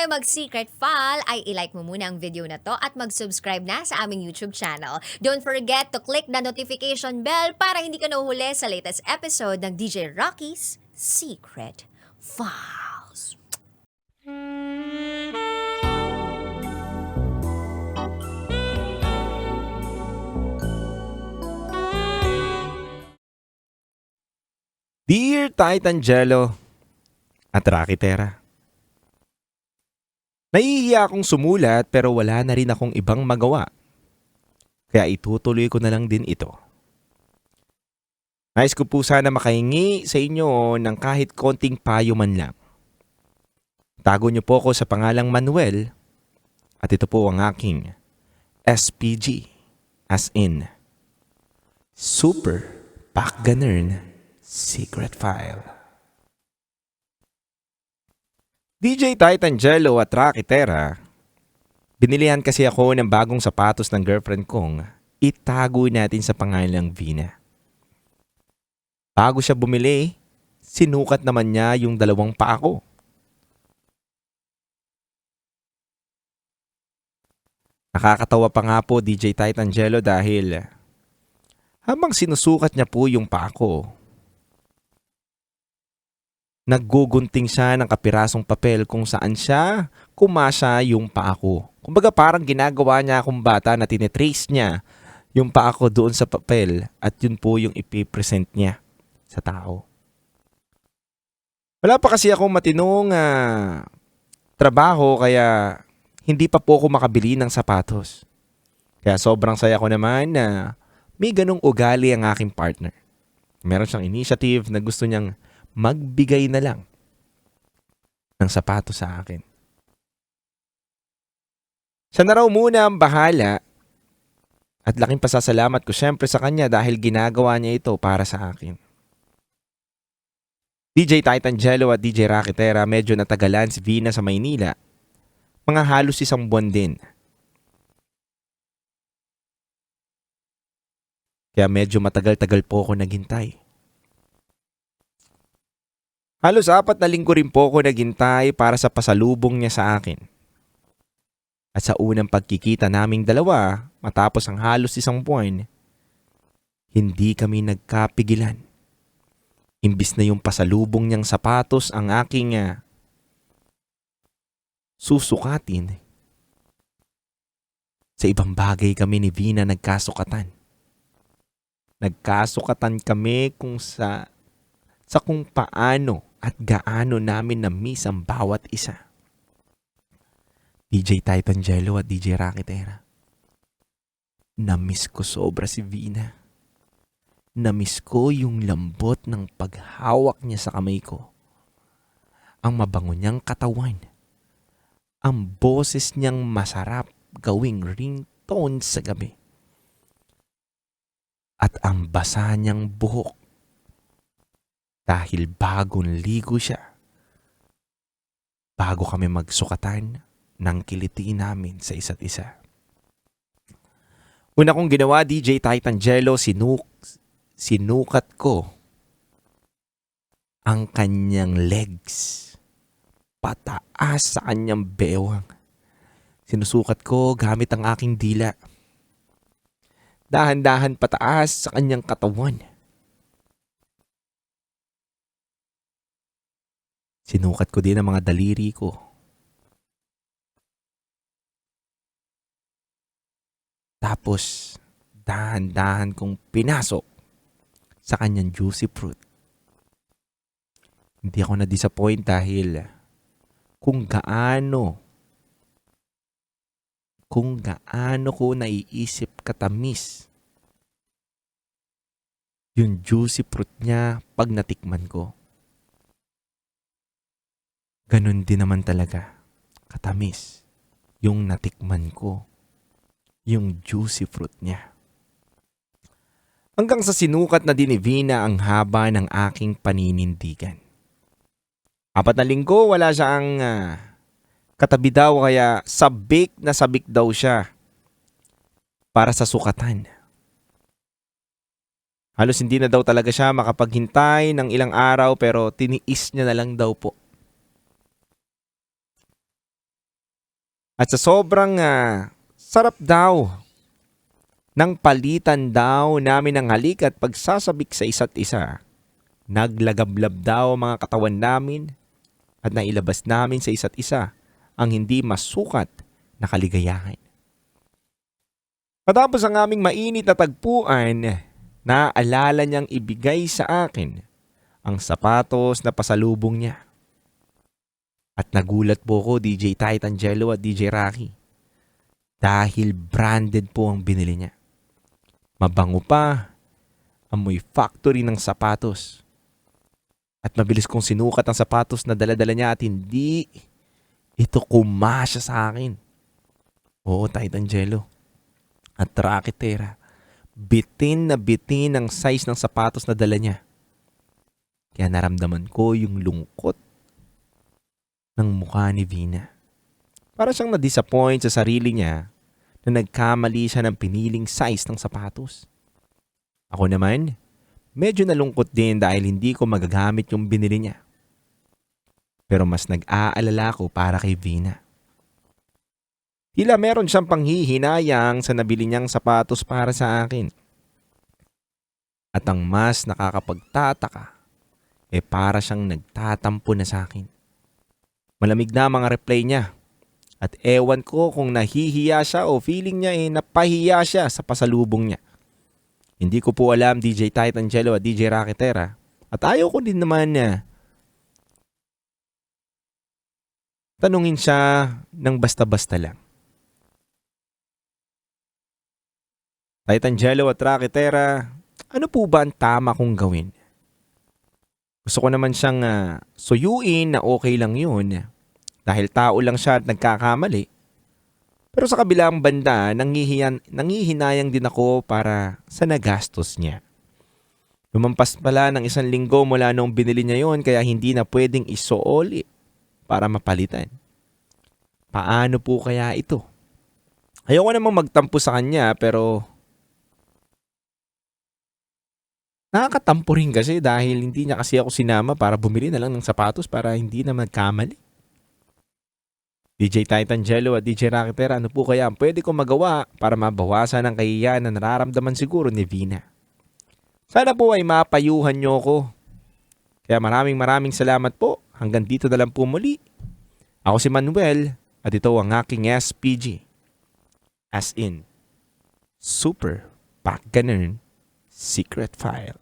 mag-secret file ay ilike mo muna ang video na to at mag-subscribe na sa aming YouTube channel. Don't forget to click the notification bell para hindi ka nahuhuli sa latest episode ng DJ Rocky's Secret Files. Dear Titangelo at Rakitera, nahihiya akong sumulat pero wala na rin akong ibang magawa. Kaya itutuloy ko na lang din ito. Nais ko po sana makahingi sa inyo ng kahit konting payo man lang. Tago niyo po ako sa pangalang Manuel at ito po ang aking SPG as in Super Pakganern Secret File. DJ Titangelo at Rakitera, binilihan kasi ako ng bagong sapatos ng girlfriend kong itago natin sa pangalang Vina. Bago siya bumili, sinukat naman niya yung dalawang paa ko. Nakakatawa pa nga po DJ Titangelo dahil habang sinusukat niya po yung paa ko, naggugunting siya ng kapirasong papel kung saan siya kumasa yung paa ko. Kumbaga parang ginagawa niya akong bata na tinetrace niya yung paa ko doon sa papel at yun po yung ipipresent niya sa tao. Wala pa kasi akong matinong trabaho kaya hindi pa po ako makabili ng sapatos. Kaya sobrang saya ko naman na may ganong ugali ang aking partner. Meron siyang initiative na gusto niyang magbigay na lang ng sapatos sa akin. Siya na raw muna ang bahala at laking pasasalamat ko syempre sa kanya dahil ginagawa niya ito para sa akin. DJ Titangelo at DJ Rakitera, medyo natagalan si Vina sa Maynila. Mga halos 1 buwan din. Kaya medyo matagal-tagal po ako naghintay. Halos 4 na linggo rin po ako naghintay para sa pasalubong niya sa akin. At sa unang pagkikita naming dalawa, matapos ang halos 1 buwan, hindi kami nagkapigilan. Imbis na yung pasalubong niyang sapatos ang aking susukatin, sa ibang bagay kami ni Vina nagkasukatan. Nagkasukatan kami kung sa kung paano at gaano namin na-miss ang bawat isa. DJ Titangelo at DJ Rakitera, na-miss ko sobra si Vina. Na-miss ko yung lambot ng paghawak niya sa kamay ko. Ang mabango niyang katawan. Ang boses niyang masarap gawing ringtone sa gabi. At ang basa niyang buhok. Dahil bagong ligo siya. Bago kami magsukatan ng kiliti namin sa isa't isa. Una kong ginawa, DJ Titangelo, sinukat ko ang kanyang legs. Pataas sa kanyang bewang. Sinusukat ko gamit ang aking dila. Dahan-dahan pataas sa kanyang katawan. Sinukat ko din ang mga daliri ko. Tapos, dahan-dahan kong pinasok sa kanyang juicy fruit. Hindi ako na-disappoint dahil kung gaano ko naiisip katamis yung juicy fruit niya pag natikman ko. Ganun din naman talaga katamis yung natikman ko, yung juicy fruit niya. Hanggang sa sinukat na din ni Vina ang haba ng aking paninindigan. 4 na linggo wala siyang katabi daw kaya sabik na sabik daw siya para sa sukatan. Halos hindi na daw talaga siya makapaghintay ng ilang araw pero tiniis niya na lang daw po. At sa sobrang sarap daw ng palitan daw namin ng halik at pagsasabik sa isa't isa, naglagablab daw ang mga katawan namin at nailabas namin sa isa't isa ang hindi masukat na kaligayahan. Matapos ang aming mainit na tagpuan, naaalala niyang ibigay sa akin ang sapatos na pasalubong niya. At nagulat po ko, DJ Titangelo at DJ Rocky, dahil branded po ang binili niya. Mabango pa, amoy factory ng sapatos. At mabilis kong sinukat ang sapatos na dala-dala niya at hindi ito kumasya sa akin. Oo, Titangelo at Rakitera, bitin na bitin ang size ng sapatos na dala niya. Kaya naramdaman ko yung lungkot ng mukha ni Vina. Para siyang na-disappoint sa sarili niya na nagkamali siya ng piniling size ng sapatos. Ako naman, medyo nalungkot din dahil hindi ko magagamit yung binili niya. Pero mas nag-aalala ko para kay Vina. Tila meron siyang panghihinayang sa nabili niyang sapatos para sa akin. At ang mas nakakapagtataka, para siyang nagtatampo na sa akin. Malamig na mga reply niya. At ewan ko kung nahihiya siya o feeling niya napahiya siya sa pasalubong niya. Hindi ko po alam, DJ Titangelo at DJ Rakitera. At ayaw ko din naman tanungin siya ng basta-basta lang. Titangelo at Rakitera, ano po ba ang tama kong gawin? Gusto ko naman siyang suyuin na okay lang yun. Dahil tao lang siya at nagkakamali. Pero sa kabilang banda, nanghihinayang din ako para sa nagastos niya. Lumampas pala ng 1 linggo mula nung binili niya yon kaya hindi na pwedeng isuoli para mapalitan. Paano po kaya ito? Ayoko namang magtampo sa kanya pero nakakatampo rin kasi dahil hindi niya kasi ako sinama para bumili na lang ng sapatos para hindi na magkamali. DJ Titangelo at DJ Rakitera, ano po kaya ang pwede kong magawa para mabawasan ang kahihiyan na nararamdaman siguro ni Vina? Sana po ay mapayuhan niyo ko. Kaya maraming salamat po. Hanggang dito na lang po muli. Ako si Manuel at ito ang aking SPG. As in, Super Pak Ganun Secret File.